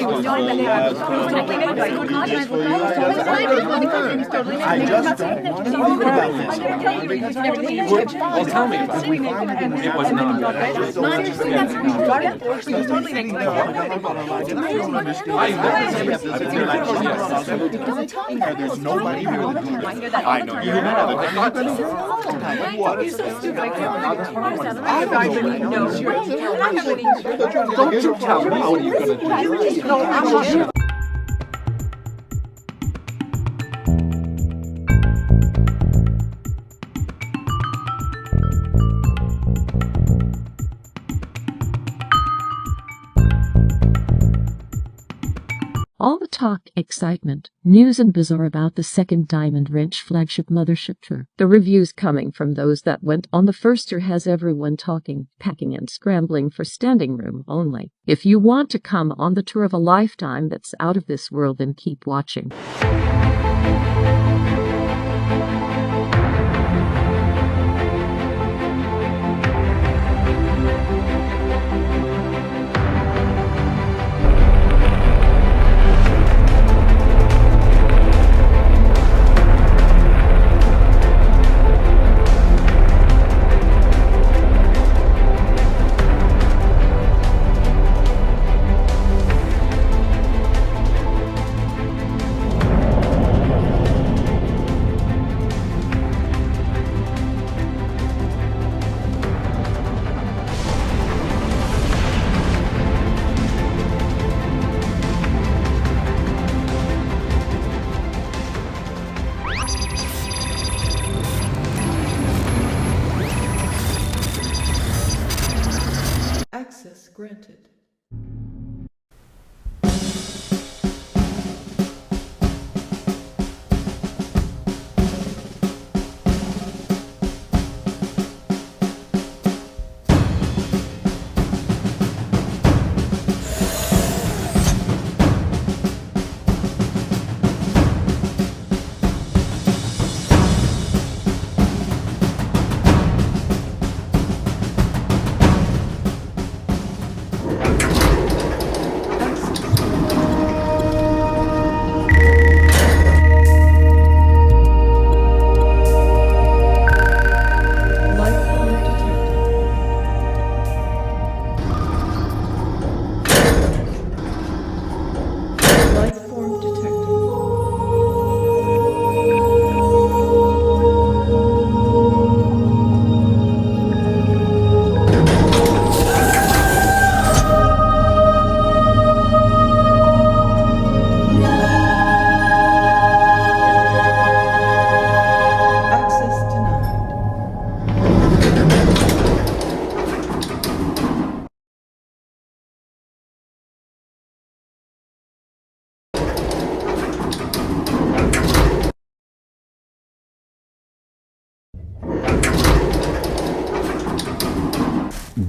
Well, tell me about it. It was not. There's nobody here. I know you have. I thought don't you tell me what you're going to do. No, I'm not sure. All the talk, excitement, news and buzz are about the second Diamond Wrench flagship mothership tour. The reviews coming from those that went on the first tour has everyone talking, packing and scrambling for standing room only. If you want to come on the tour of a lifetime that's out of this world, then keep watching. Access granted.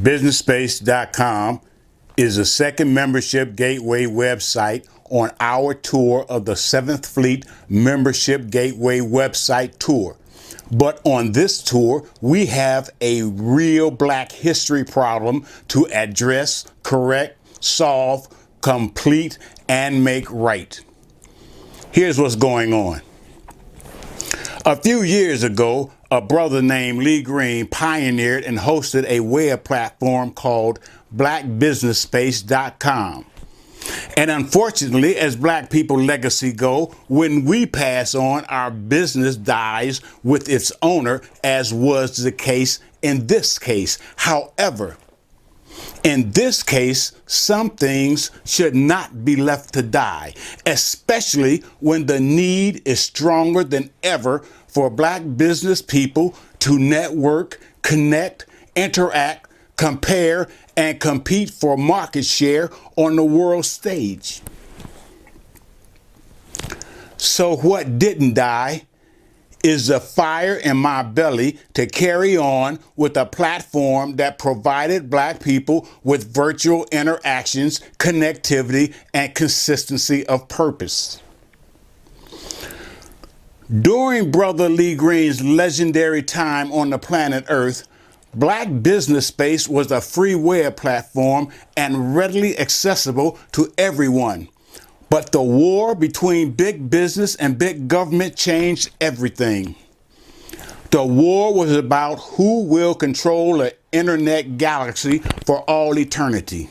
BusinessSpace.com is the second membership gateway website on our tour of the 7th Fleet Membership Gateway website tour. But on this tour, we have a real Black history problem to address, correct, solve, complete, and make right. Here's what's going on. A few years ago, a brother named Lee Green pioneered and hosted a web platform called BlackBusinessSpace.com. And unfortunately, as Black people legacy go, when we pass on, our business dies with its owner, as was the case in this case. However, in this case, some things should not be left to die, especially when the need is stronger than ever for Black business people to network, connect, interact, compare, and compete for market share on the world stage. So what didn't die is the fire in my belly to carry on with a platform that provided Black people with virtual interactions, connectivity, and consistency of purpose. During Brother Lee Green's legendary time on the planet Earth, Black Business Space was a free web platform and readily accessible to everyone. But the war between big business and big government changed everything. The war was about who will control the internet galaxy for all eternity.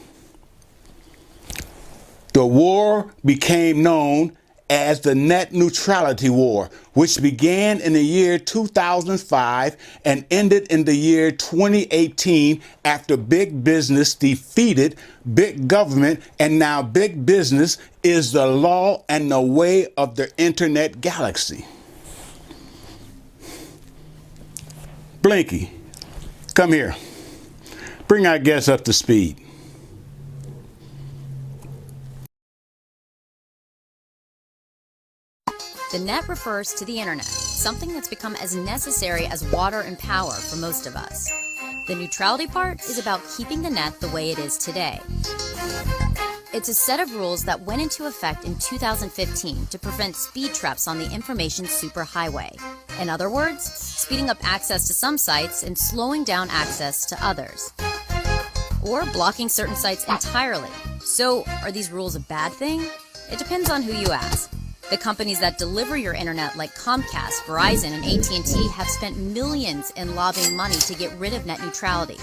The war became known as the Net Neutrality War, which began in the year 2005 and ended in the year 2018 after big business defeated big government, and now big business is the law and the way of the internet galaxy. Blinky, come here. Bring our guests up to speed. The net refers to the internet, something that's become as necessary as water and power for most of us. The neutrality part is about keeping the net the way it is today. It's a set of rules that went into effect in 2015 to prevent speed traps on the information superhighway. In other words, speeding up access to some sites and slowing down access to others. Or blocking certain sites entirely. So, are these rules a bad thing? It depends on who you ask. The companies that deliver your internet like Comcast, Verizon, and AT&T have spent millions in lobbying money to get rid of net neutrality,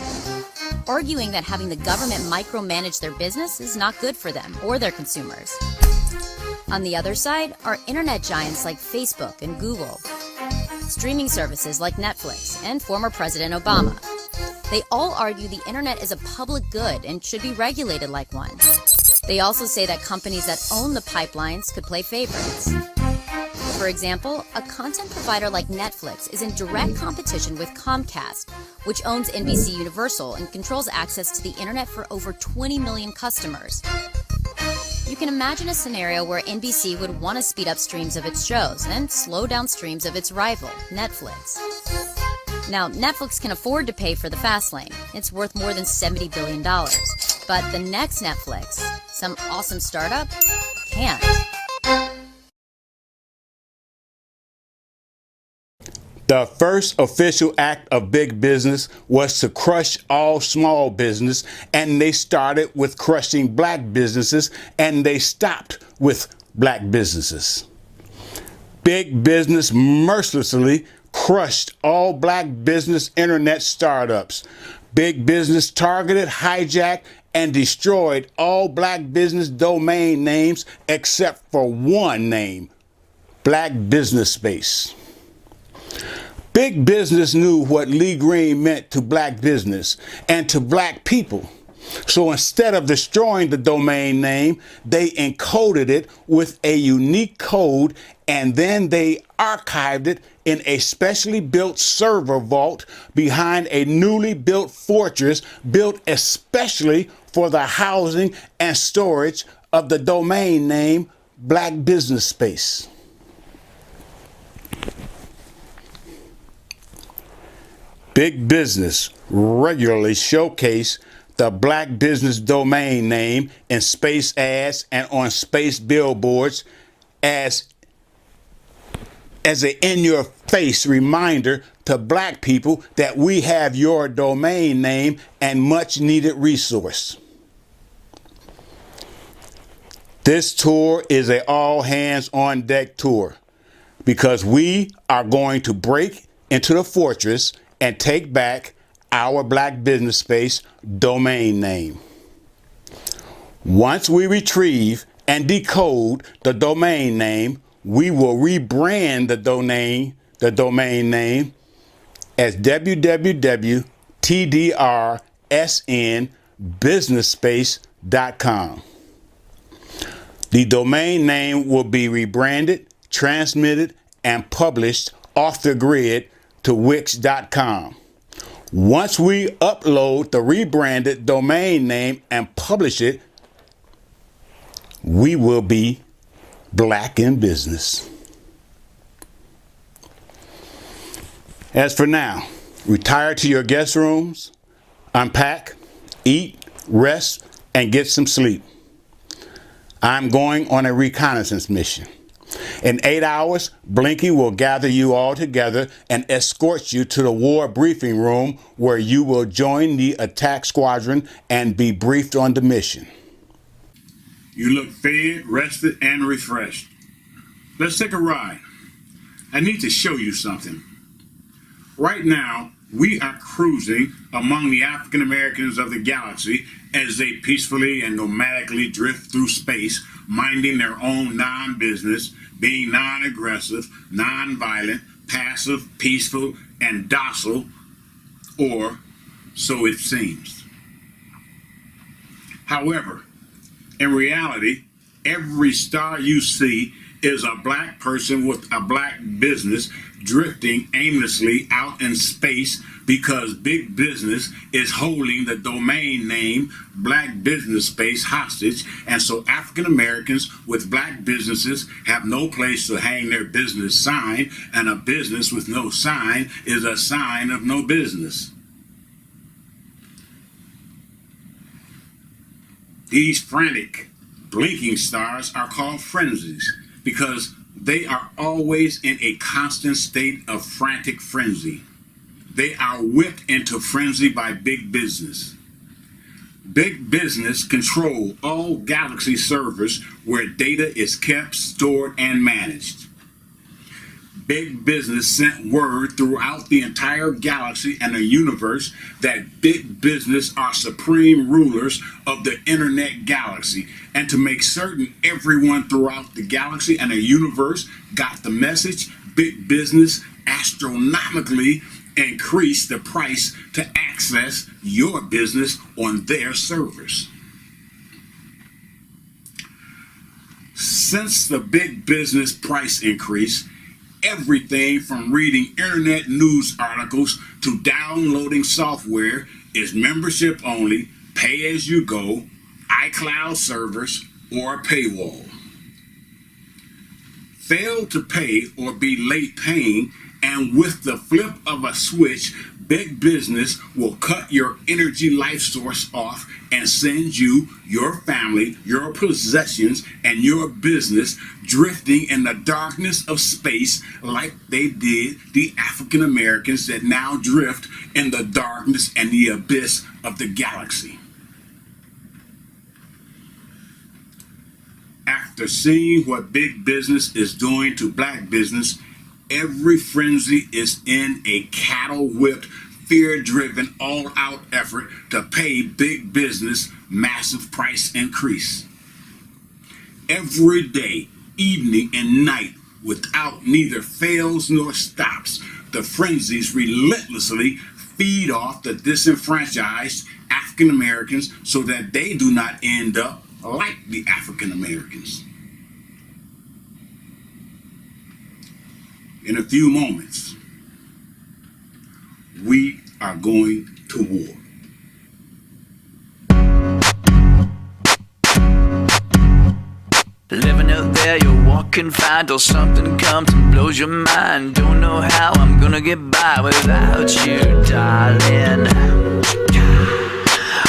arguing that having the government micromanage their business is not good for them or their consumers. On the other side are internet giants like Facebook and Google, streaming services like Netflix, and former President Obama. They all argue the internet is a public good and should be regulated like one. They also say that companies that own the pipelines could play favorites. For example, a content provider like Netflix is in direct competition with Comcast, which owns NBC Universal and controls access to the internet for over 20 million customers. You can imagine a scenario where NBC would want to speed up streams of its shows and slow down streams of its rival, Netflix. Now, Netflix can afford to pay for the fast lane. It's worth more than $70 billion. But the next Netflix, some awesome startup, can't. The first official act of big business was to crush all small business, and they started with crushing black businesses, and they stopped with black businesses. Big business mercilessly crushed all black business internet startups. Big business targeted, hijacked, and destroyed all black business domain names except for one name, Black Business Space. Big business knew what Lee Green meant to black business and to black people. So instead of destroying the domain name, they encoded it with a unique code, and then they archived it in a specially built server vault behind a newly built fortress built especially for the housing and storage of the domain name Black Business Space. Big business regularly showcase the black business domain name in space ads and on space billboards as an in-your-face reminder to black people that we have your domain name and much needed resource. This tour is an all-hands-on-deck tour because we are going to break into the fortress and take back our Black Business Space domain name. Once we retrieve and decode the domain name, we will rebrand the domain name as www.tdrsnbusinessspace.com. The domain name will be rebranded, transmitted, and published off the grid to Wix.com. Once we upload the rebranded domain name and publish it, we will be black in business. As for now, retire to your guest rooms, unpack, eat, rest, and get some sleep. I'm going on a reconnaissance mission. In 8 hours, Blinky will gather you all together and escort you to the war briefing room where you will join the attack squadron and be briefed on the mission. You look fed, rested, and refreshed. Let's take a ride. I need to show you something. Right now, we are cruising among the African Americans of the galaxy as they peacefully and nomadically drift through space, minding their own non-business, being non-aggressive, non-violent, passive, peaceful, and docile, or so it seems. However, in reality, every star you see is a black person with a black business drifting aimlessly out in space because big business is holding the domain name Black Business Space hostage, and so African Americans with black businesses have no place to hang their business sign, and a business with no sign is a sign of no business. These frantic, blinking stars are called frenzies because they are always in a constant state of frantic frenzy. They are whipped into frenzy by big business. Big business control all galaxy servers where data is kept, stored, and managed. Big business sent word throughout the entire galaxy and the universe that big business are supreme rulers of the internet galaxy, and to make certain everyone throughout the galaxy and the universe got the message, big business astronomically increased the price to access your business on their servers. Since the big business price increase, everything from reading internet news articles to downloading software is membership only, pay as you go, iCloud servers, or paywall. Fail to pay or be late paying, and with the flip of a switch, big business will cut your energy life source off and send you, your family, your possessions, and your business drifting in the darkness of space like they did the African Americans that now drift in the darkness and the abyss of the galaxy. After seeing what big business is doing to black business, every frenzy is in a cattle whipped, fear-driven, all-out effort to pay big business massive price increase. Every day, evening and night, without neither fails nor stops, the frenzies relentlessly feed off the disenfranchised African Americans so that they do not end up like the African Americans. In a few moments, we are going to war. Living out there, you're walking fine till something comes and blows your mind. Don't know how I'm gonna get by without you, darling.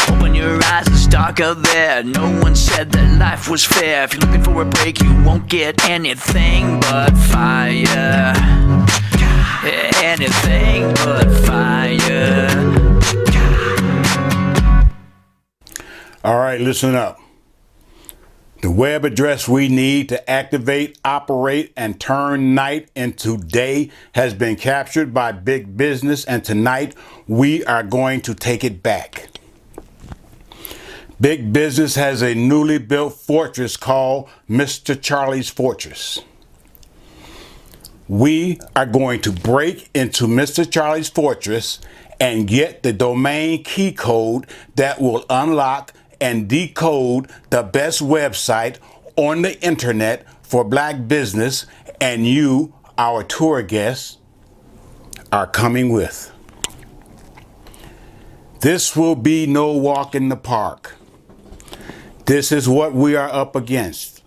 Open your eyes, it's dark out there. No one said that life was fair. If you're looking for a break, you won't get anything but fire. Anything but fire. All right, listen up. The web address we need to activate, operate, and turn night into day has been captured by big business, and tonight we are going to take it back. Big business has a newly built fortress called Mr. Charlie's Fortress. We are going to break into Mr. Charlie's Fortress and get the domain key code that will unlock and decode the best website on the internet for black business, and you, our tour guests, are coming with. This will be no walk in the park. This is what we are up against.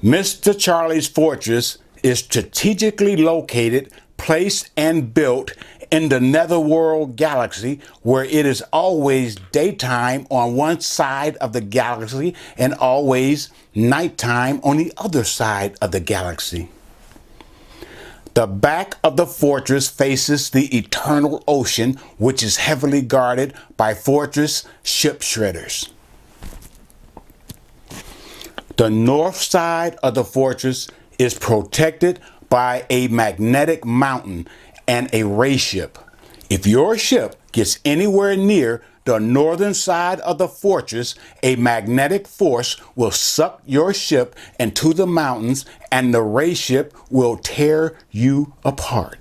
Mr. Charlie's Fortress is strategically located, placed, and built in the netherworld galaxy, where it is always daytime on one side of the galaxy and always nighttime on the other side of the galaxy. The back of the fortress faces the eternal ocean, which is heavily guarded by fortress ship shredders. The north side of the fortress is protected by a magnetic mountain and a ray ship. If your ship gets anywhere near the northern side of the fortress, a magnetic force will suck your ship into the mountains and the ray ship will tear you apart.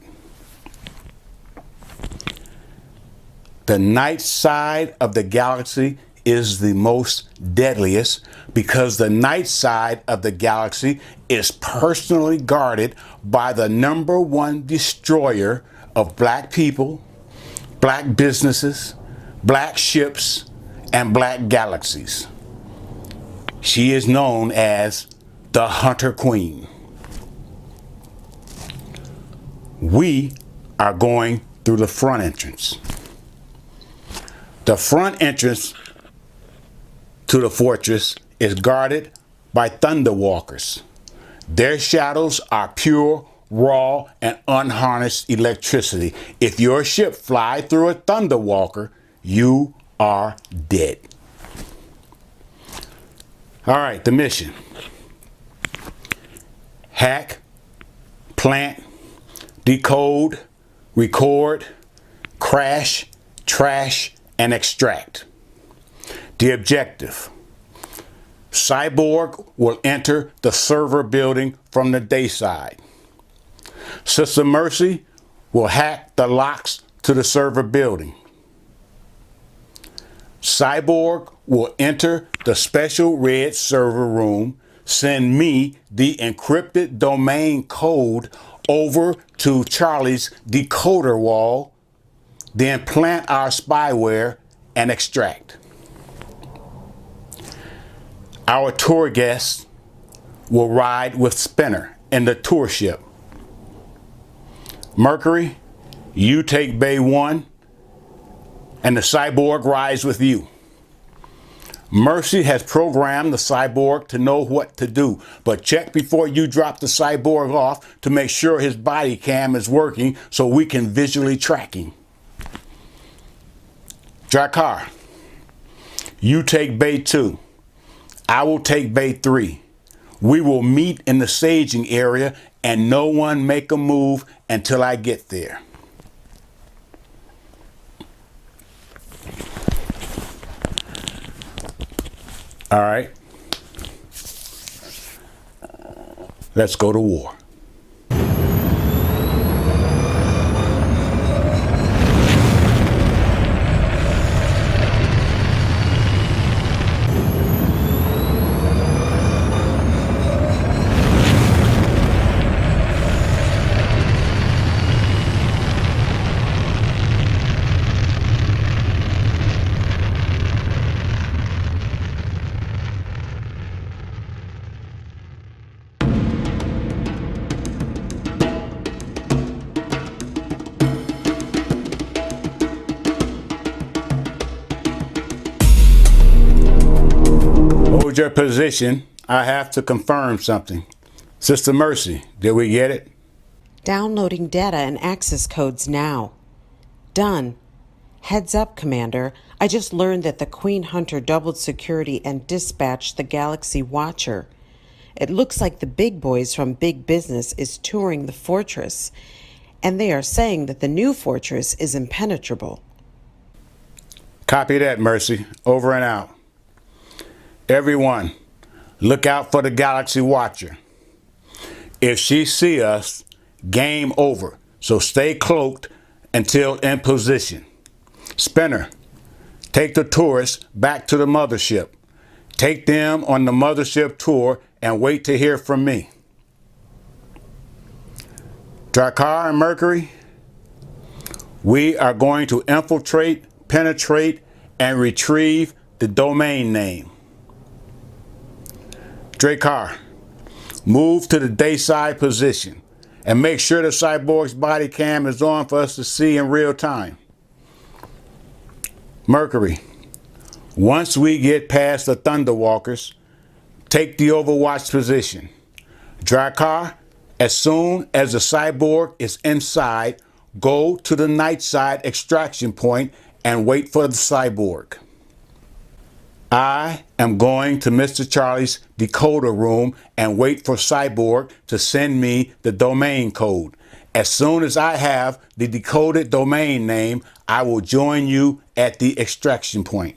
The night side of the galaxy is the most deadliest because the night side of the galaxy is personally guarded by the #1 destroyer of black people, black businesses, black ships, and black galaxies. She is known as the Hunter Queen. We are going through the front entrance. The front entrance to the fortress is guarded by Thunderwalkers. Their shadows are pure, raw, and unharnessed electricity. If your ship flies through a Thunderwalker, you are dead. All right, the mission. Hack, plant, decode, record, crash, trash, and extract. The objective. Cyborg will enter the server building from the day side. Sister Mercy will hack the locks to the server building. Cyborg will enter the special red server room, send me the encrypted domain code over to Charlie's decoder wall, then plant our spyware and extract. Our tour guests will ride with Spinner in the tour ship. Mercury, you take Bay 1 and the cyborg rides with you. Mercy has programmed the cyborg to know what to do, but check before you drop the cyborg off to make sure his body cam is working so we can visually track him. Drakkar, you take Bay 2. I will take Bay 3. We will meet in the staging area and no one make a move until I get there. All right. Let's go to war. Hold your position. I have to confirm something. Sister Mercy, did we get it? Downloading data and access codes now. Done. Heads up, Commander. I just learned that the Queen Hunter doubled security and dispatched the Galaxy Watcher. It looks like the big boys from Big Business is touring the fortress, and they are saying that the new fortress is impenetrable. Copy that, Mercy. Over and out. Everyone, look out for the Galaxy Watcher. If she see us, game over. So stay cloaked until in position. Spinner, take the tourists back to the mothership. Take them on the mothership tour and wait to hear from me. Drakkar and Mercury, we are going to infiltrate, penetrate, and retrieve the domain name. Drakkar, move to the dayside position. and make sure the cyborg's body cam is on for us to see in real time. Mercury, once we get past the Thunderwalkers, take the Overwatch position. Drakkar, as soon as the cyborg is inside, go to the night side extraction point and wait for the cyborg. I am going to Mr. Charlie's decoder room and wait for Cyborg to send me the domain code. As soon as I have the decoded domain name, I will join you at the extraction point.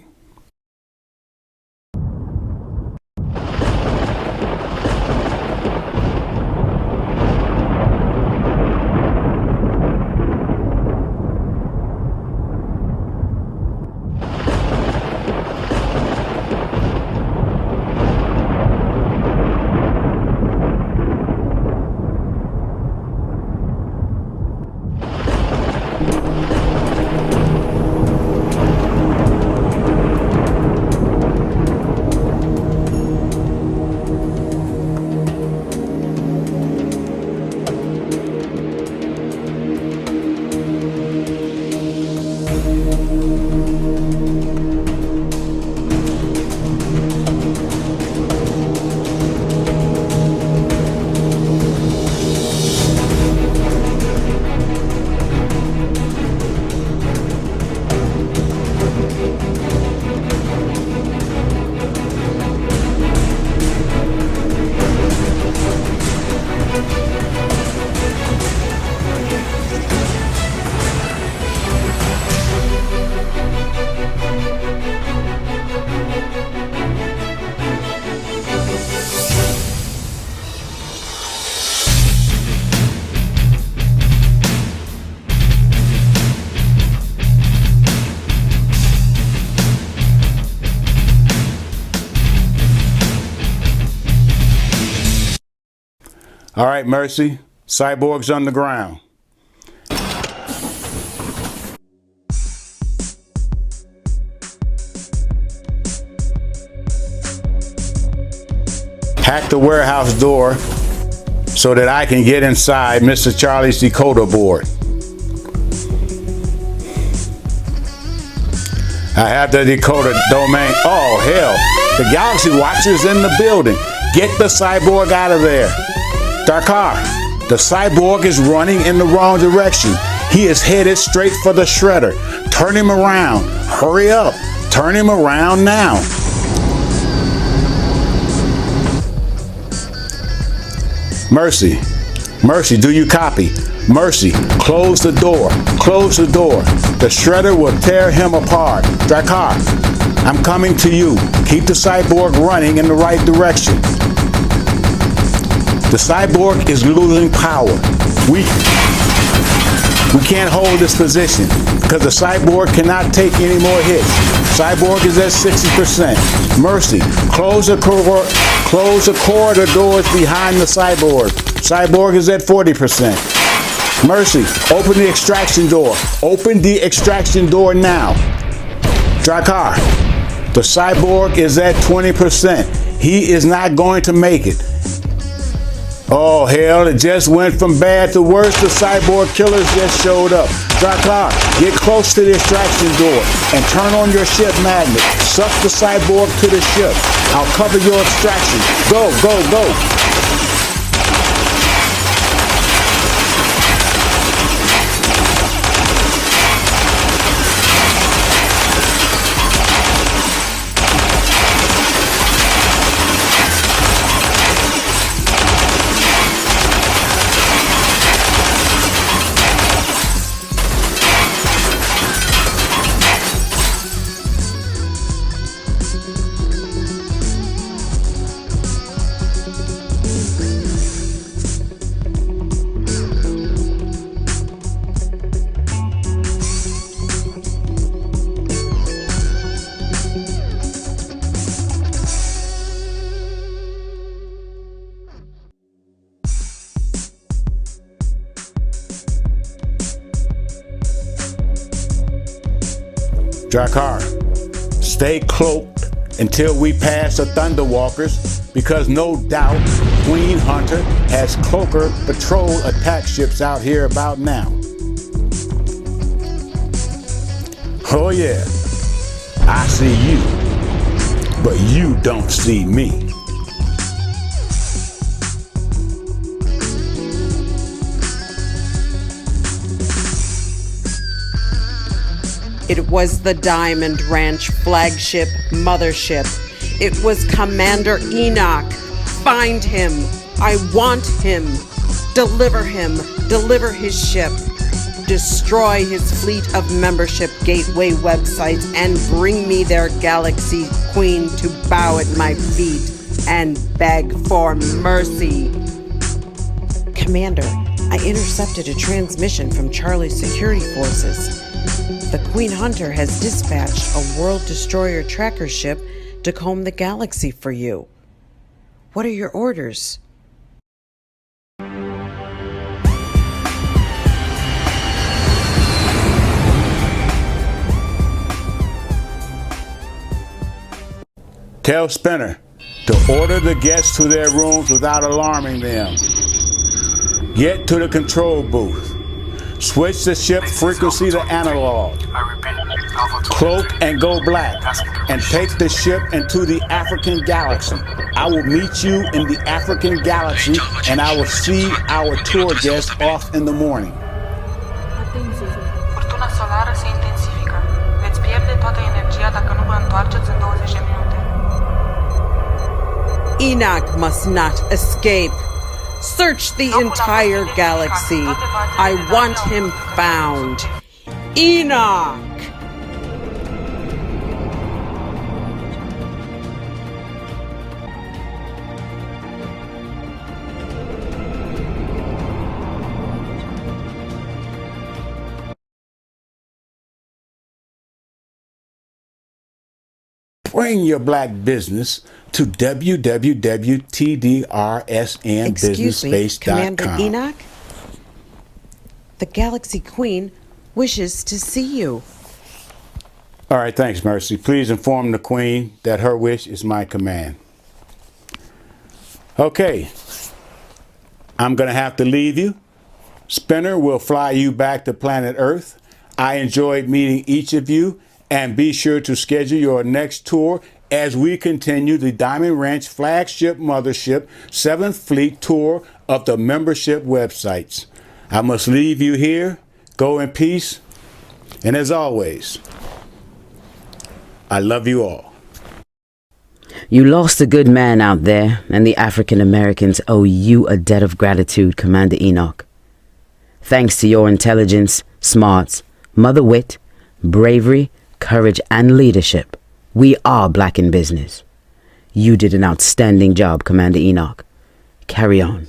All right, Mercy, Cyborg's on the ground. Hack the warehouse door so that I can get inside Mr. Charlie's decoder board. I have the decoder domain. Oh, hell. The Galaxy Watcher's in the building. Get the cyborg out of there. Drakkar, the cyborg is running in the wrong direction. He is headed straight for the shredder. Turn him around. Hurry up. Turn him around now. Mercy, Mercy, do you copy? Mercy, close the door. Close the door. The shredder will tear him apart. Drakkar, I'm coming to you. Keep the cyborg running in the right direction. The cyborg is losing power. We can't hold this position because the cyborg cannot take any more hits. Cyborg is at 60%. Mercy, close the corridor doors behind the cyborg. Cyborg is at 40%. Mercy, open the extraction door. Open the extraction door now. Drakkar, the cyborg is at 20%. He is not going to make it. Oh, hell, it just went from bad to worse. The cyborg killers just showed up. Drakkar, get close to the extraction door and turn on your ship magnet. Suck the cyborg to the ship. I'll cover your extraction. Go, go, go. Drakkar, stay cloaked until we pass the Thunderwalkers, because no doubt Queen Hunter has cloaker patrol attack ships out here about now. Oh yeah, I see you, but you don't see me. It was the Diamond Ranch flagship mothership. It was Commander ENOCH. Find him. I want him. Deliver him. Deliver his ship. Destroy his fleet of membership gateway websites and bring me their galaxy queen to bow at my feet and beg for mercy. Commander, I intercepted a transmission from Charlie's security forces. The Queen Hunter has dispatched a World Destroyer tracker ship to comb the galaxy for you. What are your orders? Tell Spinner to order the guests to their rooms without alarming them. Get to the control booth. Switch the ship frequency to analog. Cloak and go black. And take the ship into the African galaxy. I will meet you in the African galaxy, and I will see our tour guests off in the morning. Furtuna solară se intensifică. Veți pierde toată energia dacă nu vă întoarceți în 20 de minute. ENOCH must not escape. Search the entire galaxy. I want him found. ENOCH! Bring your black business to Excuse me, Commander www.tdrsnbusinessspace.com. ENOCH? The Galaxy Queen wishes to see you. All right, thanks, Mercy. Please inform the Queen that her wish is my command. Okay, I'm going to have to leave you. Spinner will fly you back to planet Earth. I enjoyed meeting each of you, and be sure to schedule your next tour as we continue the Diamond Ranch flagship mothership 7th Fleet tour of the membership websites. I must leave you here. Go in peace. And as always, I love you all. You lost a good man out there, and the African Americans owe you a debt of gratitude, Commander ENOCH. Thanks to your intelligence, smarts, mother wit, bravery, courage, and leadership, we are black in business. You did an outstanding job, Commander ENOCH. Carry on.